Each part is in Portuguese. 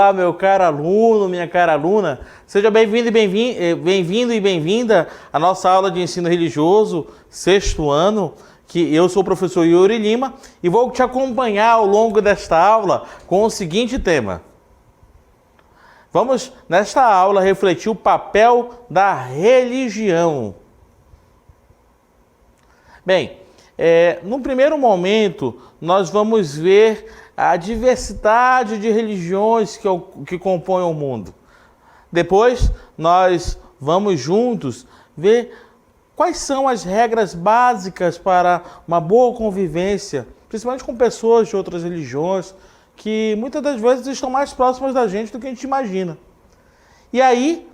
Olá, meu caro aluno, minha cara aluna. Seja bem-vindo e bem-vinda à nossa aula de ensino religioso, sexto ano, que eu sou o professor Yuri Lima e vou te acompanhar ao longo desta aula com o seguinte tema. Vamos, nesta aula, refletir o papel da religião. Bem, no primeiro momento, nós vamos ver a diversidade de religiões que compõem o mundo. Depois, nós vamos juntos ver quais são as regras básicas para uma boa convivência, principalmente com pessoas de outras religiões, que muitas das vezes estão mais próximas da gente do que a gente imagina. E aí,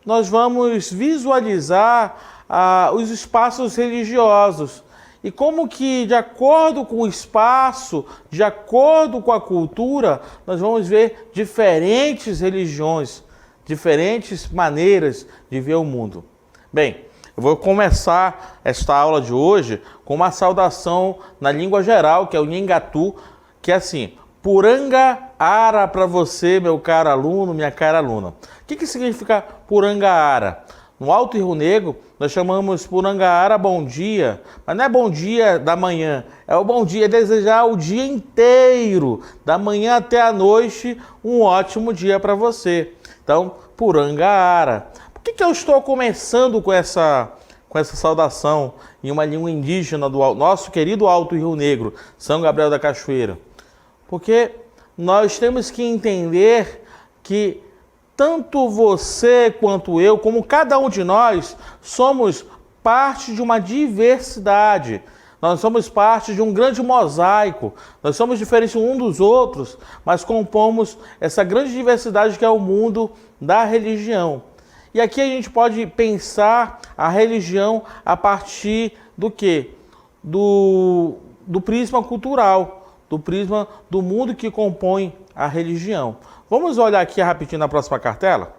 nós vamos visualizar os espaços religiosos e como que, de acordo com o espaço, de acordo com a cultura, nós vamos ver diferentes religiões, diferentes maneiras de ver o mundo. Bem, eu vou começar esta aula de hoje com uma saudação na língua geral, que é o Nhengatu, que é assim: Puranga Ara para você, meu caro aluno, minha cara aluna. O que significa Puranga Ara? No Alto Rio Negro, nós chamamos Puranga Ara bom dia, mas não é bom dia da manhã, é o bom dia, é desejar o dia inteiro, da manhã até a noite, um ótimo dia para você. Então, Puranga Ara. Por que eu estou começando com essa saudação em uma língua indígena do nosso querido Alto Rio Negro, São Gabriel da Cachoeira? Porque nós temos que entender que tanto você quanto eu, como cada um de nós, somos parte de uma diversidade. Nós somos parte de um grande mosaico. Nós somos diferentes uns dos outros, mas compomos essa grande diversidade que é o mundo da religião. E aqui a gente pode pensar a religião a partir do quê? Do prisma cultural, do prisma do mundo que compõe a religião. Vamos olhar aqui rapidinho na próxima cartela?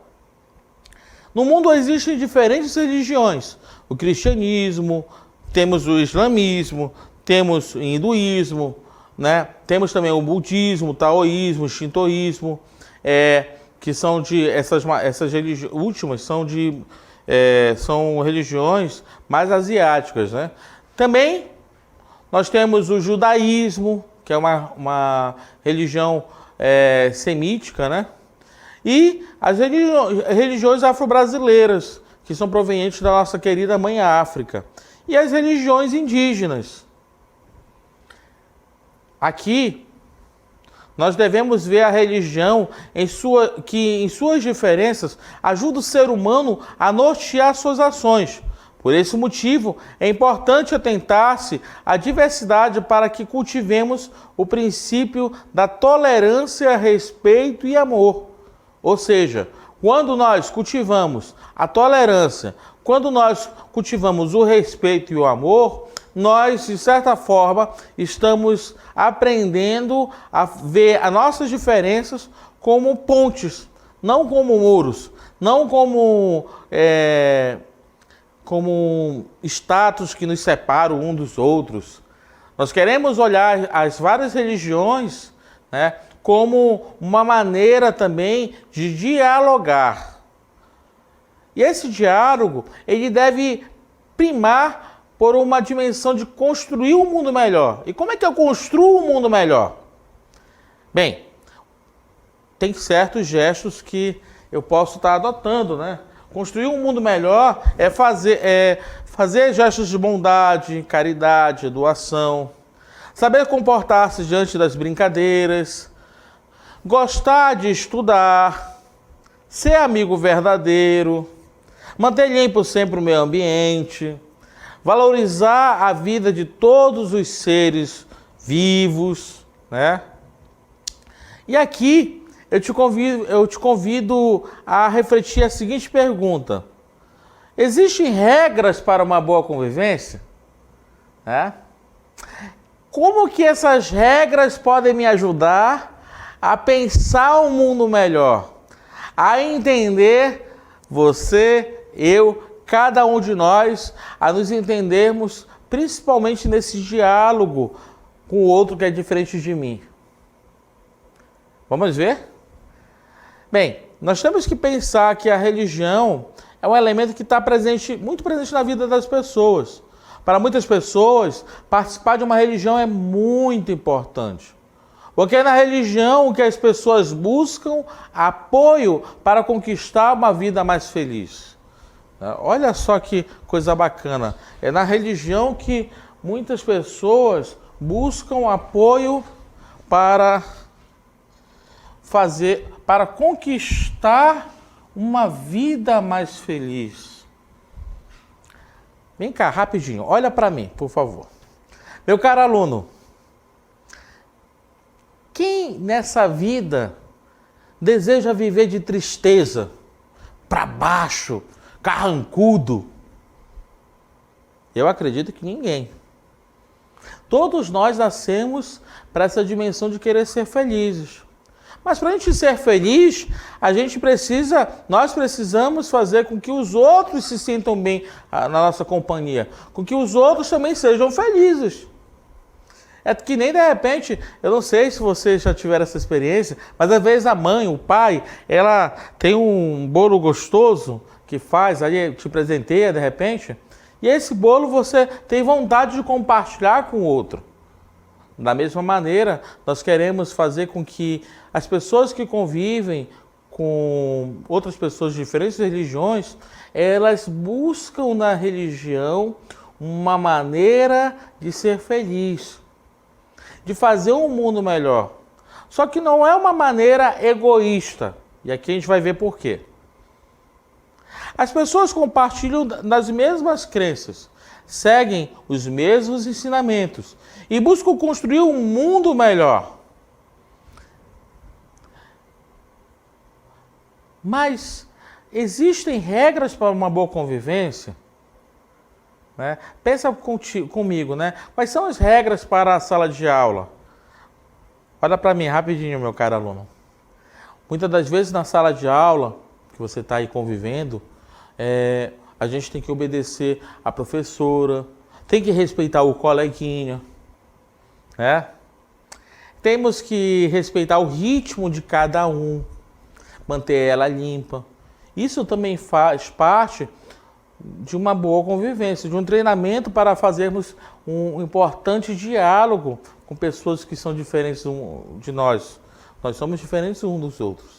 No mundo existem diferentes religiões. O cristianismo, temos o islamismo, temos o hinduísmo, né? Temos também o budismo, o taoísmo, o shintoísmo, que são essas últimas são religiões mais asiáticas, né? Também nós temos o judaísmo, que é uma religião semítica, né? E as religiões afro-brasileiras, que são provenientes da nossa querida mãe África. E as religiões indígenas. Aqui, nós devemos ver a religião que em suas diferenças ajuda o ser humano a nortear suas ações. Por esse motivo, é importante atentar-se à diversidade para que cultivemos o princípio da tolerância, respeito e amor. Ou seja, quando nós cultivamos a tolerância, quando nós cultivamos o respeito e o amor, nós, de certa forma, estamos aprendendo a ver as nossas diferenças como pontes, não como muros, não como status que nos separam uns dos outros. Nós queremos olhar as várias religiões, né, como uma maneira também de dialogar. E esse diálogo, ele deve primar por uma dimensão de construir um mundo melhor. E como é que eu construo um mundo melhor? Bem, tem certos gestos que eu posso estar adotando, né? Construir um mundo melhor é fazer gestos de bondade, caridade, doação, saber comportar-se diante das brincadeiras, gostar de estudar, ser amigo verdadeiro, manter limpo sempre o meio ambiente, valorizar a vida de todos os seres vivos, né? E aqui eu te convido a refletir a seguinte pergunta: existem regras para uma boa convivência? Como que essas regras podem me ajudar a pensar um mundo melhor? A entender você, eu, cada um de nós, a nos entendermos principalmente nesse diálogo com o outro que é diferente de mim. Vamos ver? Bem, nós temos que pensar que a religião é um elemento que está muito presente na vida das pessoas. Para muitas pessoas, participar de uma religião é muito importante. Porque é na religião que as pessoas buscam apoio para conquistar uma vida mais feliz. Olha só que coisa bacana. É na religião que muitas pessoas buscam apoio para conquistar uma vida mais feliz. Vem cá, rapidinho, olha para mim, por favor. Meu caro aluno, quem nessa vida deseja viver de tristeza, para baixo, carrancudo? Eu acredito que ninguém. Todos nós nascemos para essa dimensão de querer ser felizes. Mas para a gente ser feliz, nós precisamos fazer com que os outros se sintam bem na nossa companhia, com que os outros também sejam felizes. É que nem de repente, eu não sei se vocês já tiveram essa experiência, mas às vezes a mãe, o pai, ela tem um bolo gostoso que faz, ali te presenteia de repente, e esse bolo você tem vontade de compartilhar com o outro. Da mesma maneira, nós queremos fazer com que as pessoas que convivem com outras pessoas de diferentes religiões, elas buscam na religião uma maneira de ser feliz, de fazer um mundo melhor. Só que não é uma maneira egoísta. E aqui a gente vai ver por quê. As pessoas compartilham das mesmas crenças, seguem os mesmos ensinamentos e buscam construir um mundo melhor. Mas existem regras para uma boa convivência? Né? Pensa comigo, né? Quais são as regras para a sala de aula? Olha para mim rapidinho, meu caro aluno. Muitas das vezes na sala de aula, que você está aí convivendo, a gente tem que obedecer a professora, tem que respeitar o coleguinha, né? Temos que respeitar o ritmo de cada um, manter ela limpa. Isso também faz parte de uma boa convivência, de um treinamento para fazermos um importante diálogo com pessoas que são diferentes de nós. Nós somos diferentes uns dos outros.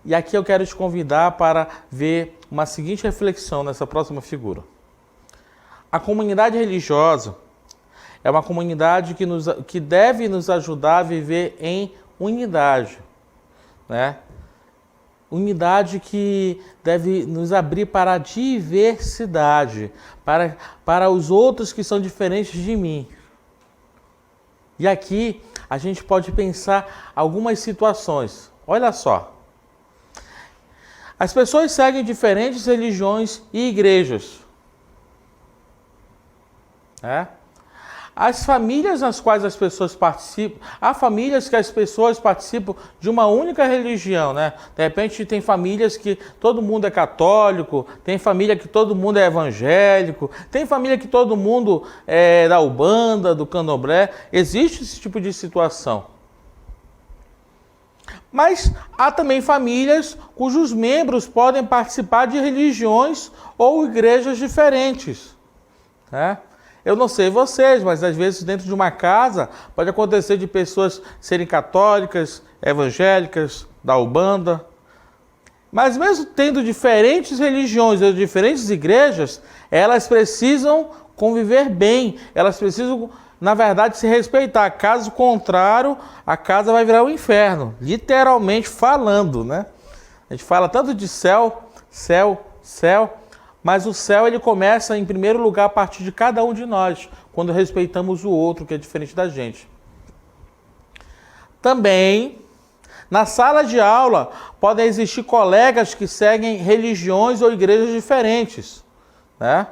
E aqui eu quero te convidar para ver uma seguinte reflexão nessa próxima figura. A comunidade religiosa é uma comunidade que deve nos ajudar a viver em unidade, né? Unidade que deve nos abrir para a diversidade, para os outros que são diferentes de mim. E aqui a gente pode pensar algumas situações. Olha só. As pessoas seguem diferentes religiões e igrejas. As famílias nas quais as pessoas participam, há famílias que as pessoas participam de uma única religião, né? De repente tem famílias que todo mundo é católico, tem família que todo mundo é evangélico, tem família que todo mundo é da Umbanda, do Candomblé. Existe esse tipo de situação. Mas há também famílias cujos membros podem participar de religiões ou igrejas diferentes, né? Eu não sei vocês, mas às vezes dentro de uma casa pode acontecer de pessoas serem católicas, evangélicas, da Umbanda. Mas mesmo tendo diferentes religiões ou diferentes igrejas, elas precisam conviver bem, elas precisam, na verdade, se respeitar. Caso contrário, a casa vai virar um inferno, literalmente falando, né? A gente fala tanto de céu, céu, céu, mas o céu ele começa em primeiro lugar a partir de cada um de nós, quando respeitamos o outro que é diferente da gente. Também, na sala de aula, podem existir colegas que seguem religiões ou igrejas diferentes, né?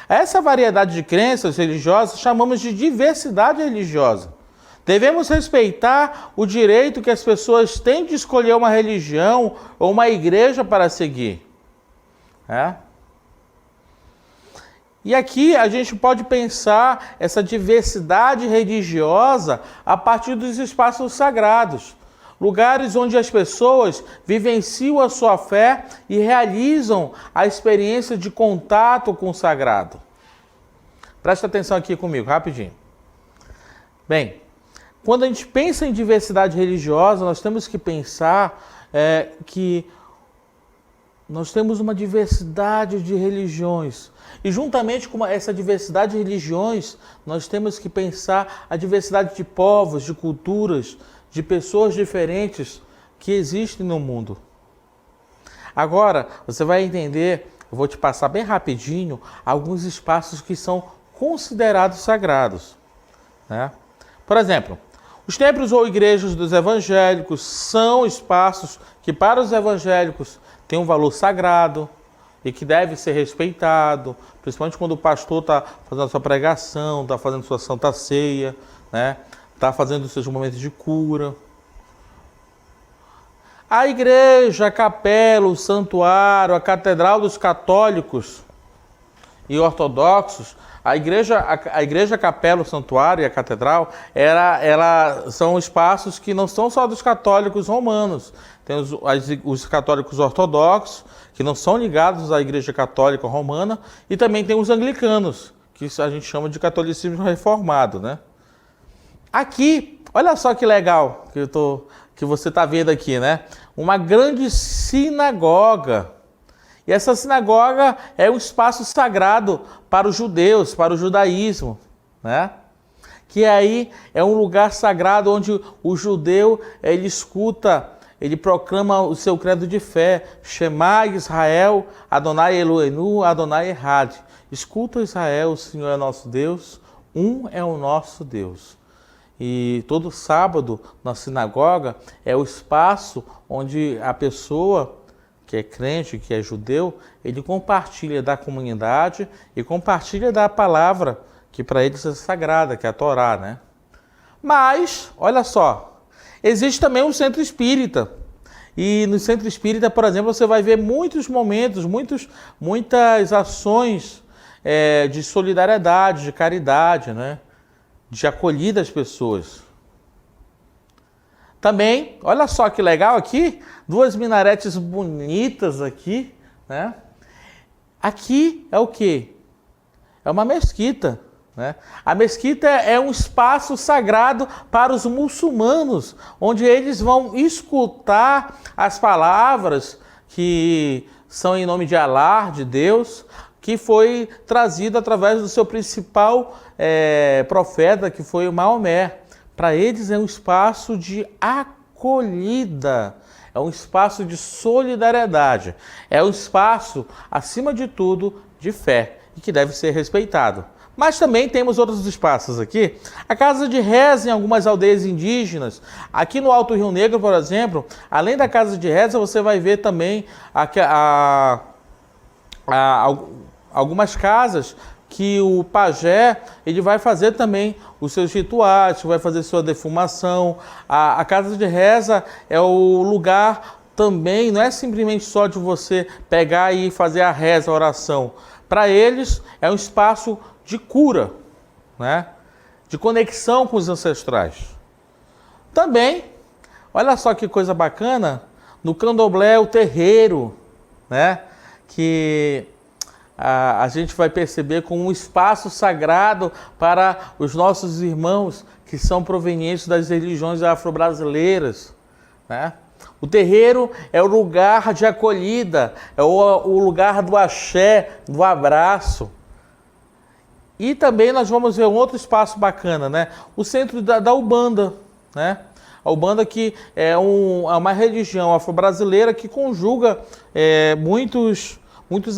Essa variedade de crenças religiosas chamamos de diversidade religiosa. Devemos respeitar o direito que as pessoas têm de escolher uma religião ou uma igreja para seguir. E aqui a gente pode pensar essa diversidade religiosa a partir dos espaços sagrados. lugares onde as pessoas vivenciam a sua fé e realizam a experiência de contato com o sagrado. Presta atenção aqui comigo, rapidinho. Bem, quando a gente pensa em diversidade religiosa, nós temos que pensar que nós temos uma diversidade de religiões. E juntamente com essa diversidade de religiões, nós temos que pensar a diversidade de povos, de culturas, de pessoas diferentes que existem no mundo. Agora, você vai entender, eu vou te passar bem rapidinho, alguns espaços que são considerados sagrados, né? Por exemplo, os templos ou igrejas dos evangélicos são espaços que para os evangélicos têm um valor sagrado e que deve ser respeitado, principalmente quando o pastor está fazendo a sua pregação, está fazendo sua santa ceia, né? Está fazendo os seus momentos de cura. A igreja, a capela, o santuário, a catedral dos católicos e ortodoxos, a igreja, a capela, o santuário e a catedral, são espaços que não são só dos católicos romanos. Tem os católicos ortodoxos, que não são ligados à igreja católica romana, e também tem os anglicanos, que a gente chama de catolicismo reformado, né? Aqui, olha só que legal que você está vendo aqui, né? Uma grande sinagoga. E essa sinagoga é um espaço sagrado para os judeus, para o judaísmo, né? Que aí é um lugar sagrado onde o judeu, ele escuta, ele proclama o seu credo de fé, Shema Israel, Adonai Eloheinu, Adonai Echad. Escuta Israel, o Senhor é nosso Deus, um é o nosso Deus. E todo sábado na sinagoga é o espaço onde a pessoa que é crente, que é judeu, ele compartilha da comunidade e compartilha da palavra que para eles é sagrada, que é a Torá, né? Mas, olha só, existe também um centro espírita. E no centro espírita, por exemplo, você vai ver muitos momentos, muitas ações de solidariedade, de caridade, né? De acolhida às pessoas. Também, olha só que legal aqui, duas minaretes bonitas aqui, né? Aqui é o quê? É uma mesquita, né? A mesquita é um espaço sagrado para os muçulmanos, onde eles vão escutar as palavras que são em nome de Alá, de Deus, que foi trazido através do seu principal profeta, que foi o Maomé. Para eles é um espaço de acolhida, é um espaço de solidariedade, é um espaço, acima de tudo, de fé e que deve ser respeitado. Mas também temos outros espaços aqui. A casa de reza em algumas aldeias indígenas. Aqui no Alto Rio Negro, por exemplo, além da casa de reza, você vai ver também algumas casas que o pajé, ele vai fazer também os seus rituais, vai fazer sua defumação. A casa de reza é o lugar também, não é simplesmente só de você pegar e fazer a reza, a oração. Para eles, é um espaço de cura, né? De conexão com os ancestrais. Também, olha só que coisa bacana, no candomblé, o terreiro, né? Que a gente vai perceber como um espaço sagrado para os nossos irmãos que são provenientes das religiões afro-brasileiras, né? O terreiro é o lugar de acolhida, é o lugar do axé, do abraço. E também nós vamos ver um outro espaço bacana, né? O centro da Umbanda, né? A Umbanda que é uma religião afro-brasileira que conjuga muitos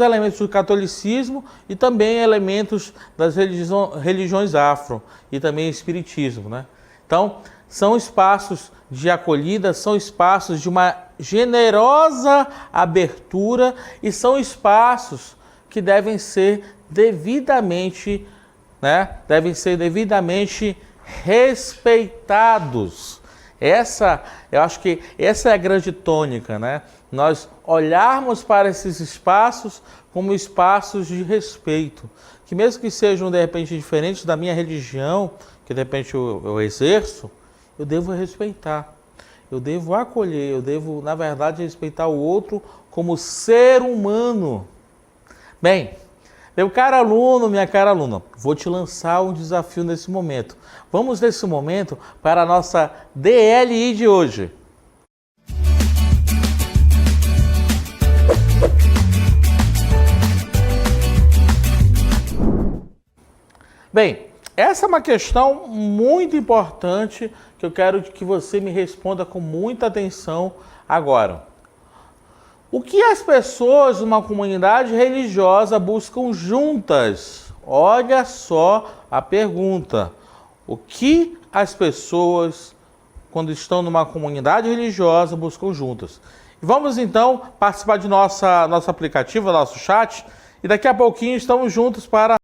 elementos do catolicismo e também elementos das religiões afro e também espiritismo, né? Então, são espaços de acolhida, são espaços de uma generosa abertura e são espaços que devem ser devidamente, né? Devem ser devidamente respeitados. Eu acho que essa é a grande tônica, né? Nós olharmos para esses espaços como espaços de respeito, que mesmo que sejam de repente diferentes da minha religião, que de repente eu exerço, eu devo respeitar. eu devo acolher, eu devo, na verdade, respeitar o outro como ser humano. Bem, meu caro aluno, minha cara aluna, vou te lançar um desafio nesse momento. Vamos nesse momento para a nossa DLI de hoje. Bem, essa é uma questão muito importante que eu quero que você me responda com muita atenção agora. O que as pessoas numa comunidade religiosa buscam juntas? Olha só a pergunta. O que as pessoas, quando estão numa comunidade religiosa, buscam juntas? Vamos então participar de nosso aplicativo, nosso chat, e daqui a pouquinho estamos juntos para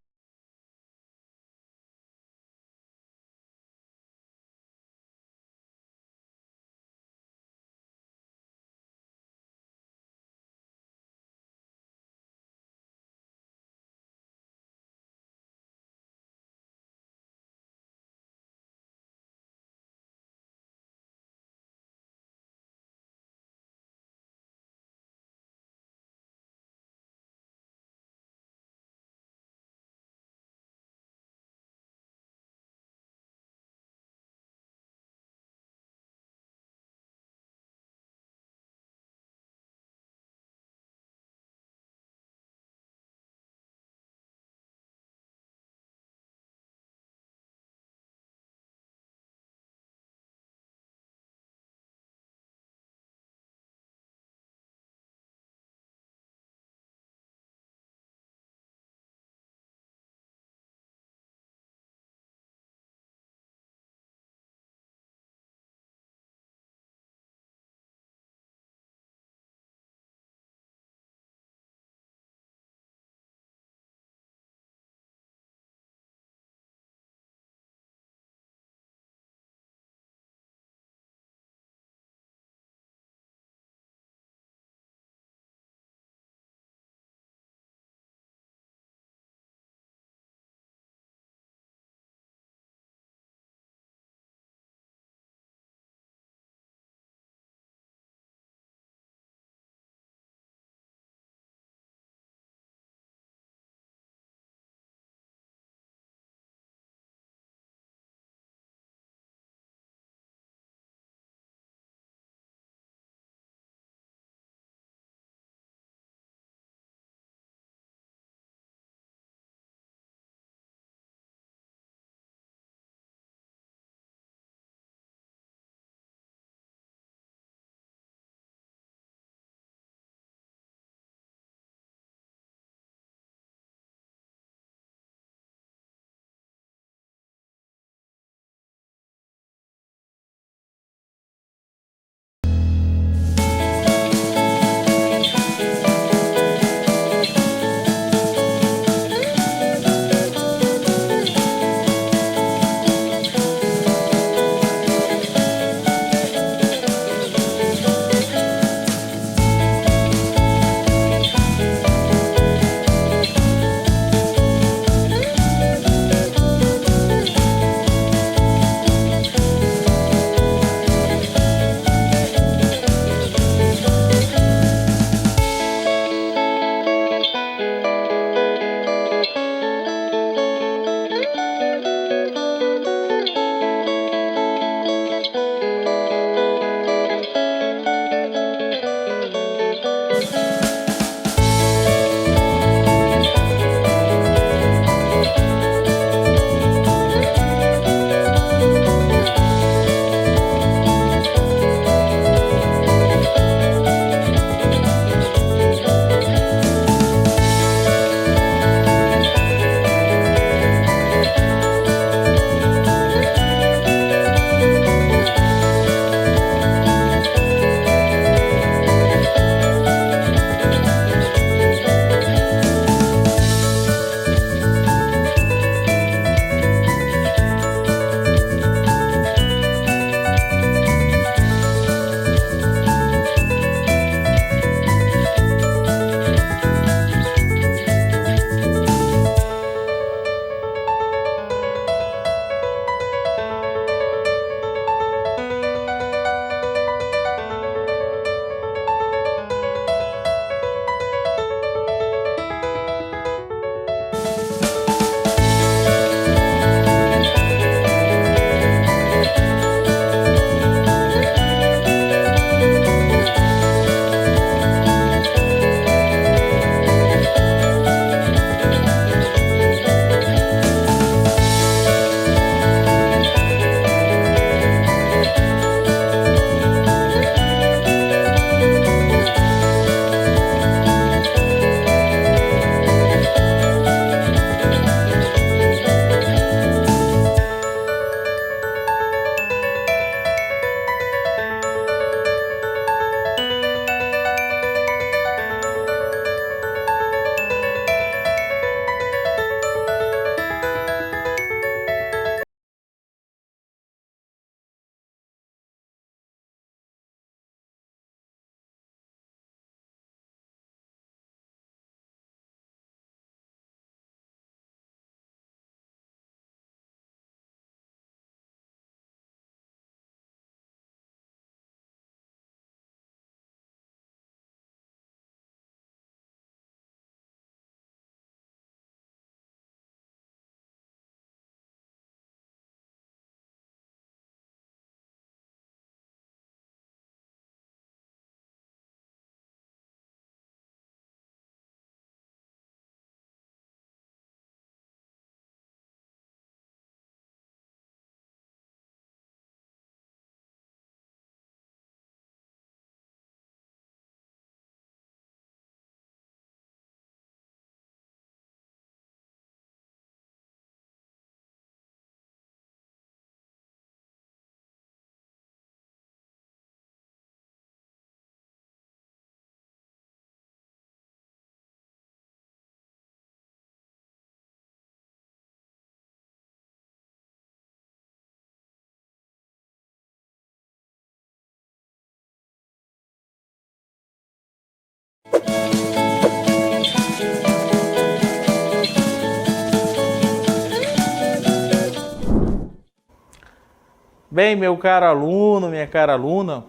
Bem, meu caro aluno, minha cara aluna,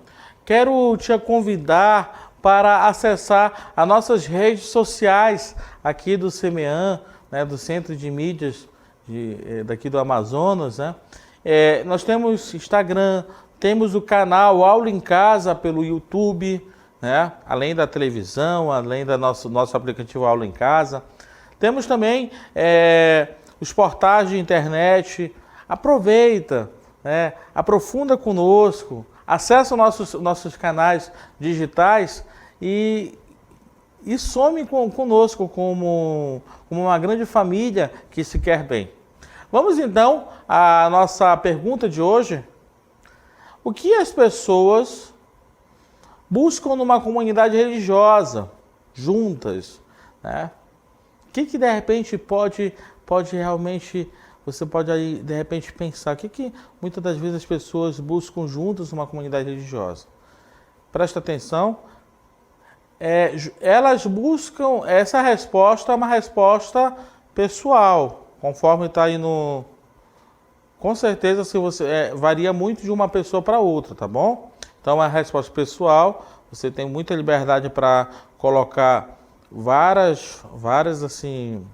quero te convidar para acessar as nossas redes sociais aqui do CEMEAN, né, do Centro de Mídias daqui do Amazonas, né? Nós temos Instagram, temos o canal Aula em Casa pelo YouTube, né? Além da televisão, além do nosso aplicativo Aula em Casa. Temos também os portais de internet. Aproveita, né? Aprofunda conosco, acessa nossos canais digitais e some conosco como uma grande família que se quer bem. Vamos então à nossa pergunta de hoje. O que as pessoas buscam numa comunidade religiosa, juntas, né? O que de repente pode realmente, você pode aí de repente pensar, o que muitas das vezes as pessoas buscam juntas numa comunidade religiosa? Presta atenção, elas buscam, essa resposta é uma resposta pessoal, conforme está aí no... Com certeza, se você varia muito de uma pessoa para outra, tá bom? Então, é uma resposta pessoal, você tem muita liberdade para colocar várias assim,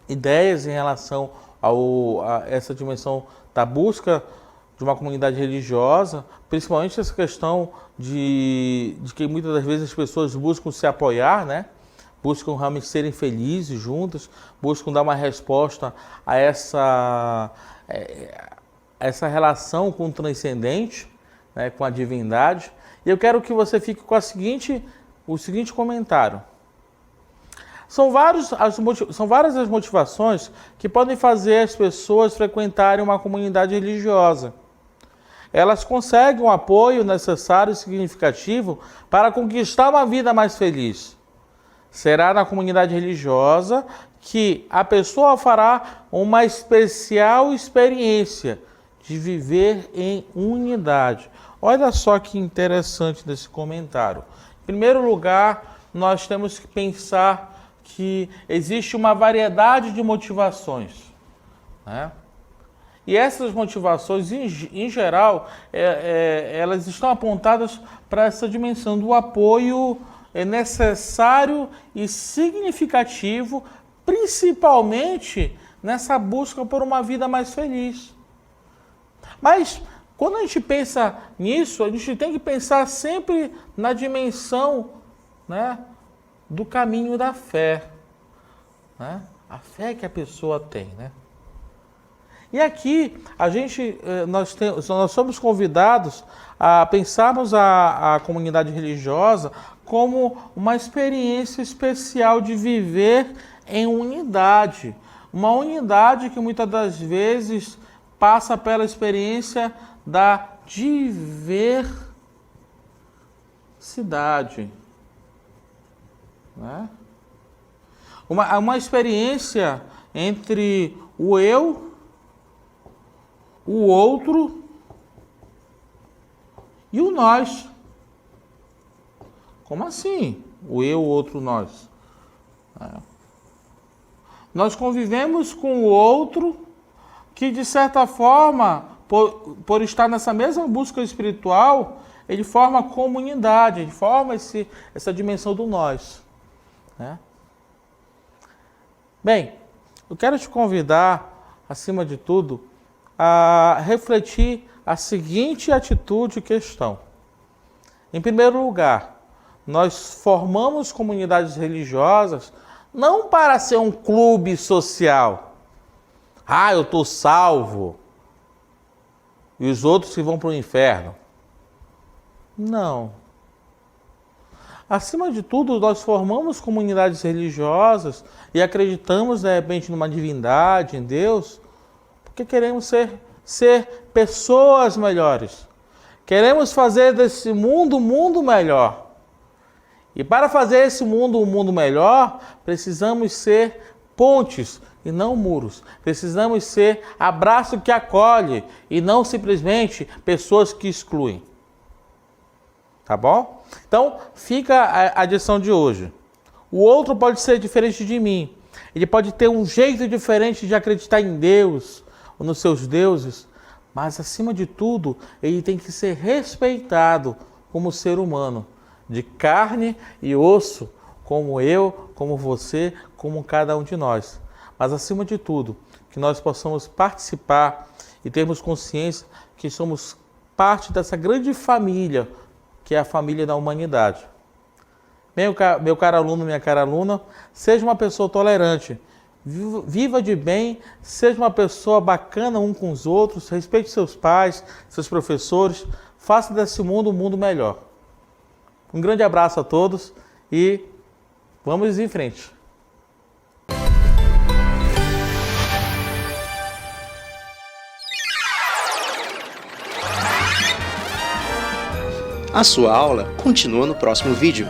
ideias em relação a essa dimensão da busca de uma comunidade religiosa, principalmente essa questão de que muitas das vezes as pessoas buscam se apoiar, né? Buscam realmente serem felizes juntas, buscam dar uma resposta a essa relação com o transcendente, né, com a divindade. E eu quero que você fique com o seguinte comentário. São várias as motivações que podem fazer as pessoas frequentarem uma comunidade religiosa. Elas conseguem o apoio necessário e significativo para conquistar uma vida mais feliz. Será na comunidade religiosa que a pessoa fará uma especial experiência de viver em unidade. Olha só que interessante desse comentário. Em primeiro lugar, nós temos que pensar que existe uma variedade de motivações, né? E essas motivações, em geral, elas estão apontadas para essa dimensão do apoio necessário e significativo, principalmente nessa busca por uma vida mais feliz. Mas, quando a gente pensa nisso, a gente tem que pensar sempre na dimensão, né, do caminho da fé, né? A fé que a pessoa tem, né? E aqui nós somos convidados a pensarmos a comunidade religiosa como uma experiência especial de viver em unidade. Uma unidade que muitas das vezes passa pela experiência da diversidade, né? Uma experiência entre o eu, o outro e o nós. Como assim? O eu, o outro, o nós. Nós convivemos com o outro que, de certa forma, por estar nessa mesma busca espiritual, ele forma comunidade, ele forma essa dimensão do nós, né? Bem, eu quero te convidar, acima de tudo, a refletir a seguinte atitude e questão. Em primeiro lugar, nós formamos comunidades religiosas não para ser um clube social. Ah, eu estou salvo e os outros que vão para o inferno. Não. Acima de tudo, nós formamos comunidades religiosas e acreditamos, de repente, numa divindade, em Deus, porque queremos ser pessoas melhores. Queremos fazer desse mundo um mundo melhor. E para fazer esse mundo um mundo melhor, precisamos ser pontes e não muros. Precisamos ser abraço que acolhe e não simplesmente pessoas que excluem. Tá bom? Então, fica a lição de hoje. O outro pode ser diferente de mim. Ele pode ter um jeito diferente de acreditar em Deus ou nos seus deuses, mas acima de tudo, ele tem que ser respeitado como ser humano, de carne e osso, como eu, como você, como cada um de nós. Mas acima de tudo, que nós possamos participar e termos consciência que somos parte dessa grande família, que é a família da humanidade. Meu caro aluno, minha cara aluna, seja uma pessoa tolerante, viva de bem, seja uma pessoa bacana um com os outros, respeite seus pais, seus professores, faça desse mundo um mundo melhor. Um grande abraço a todos e vamos em frente. A sua aula continua no próximo vídeo.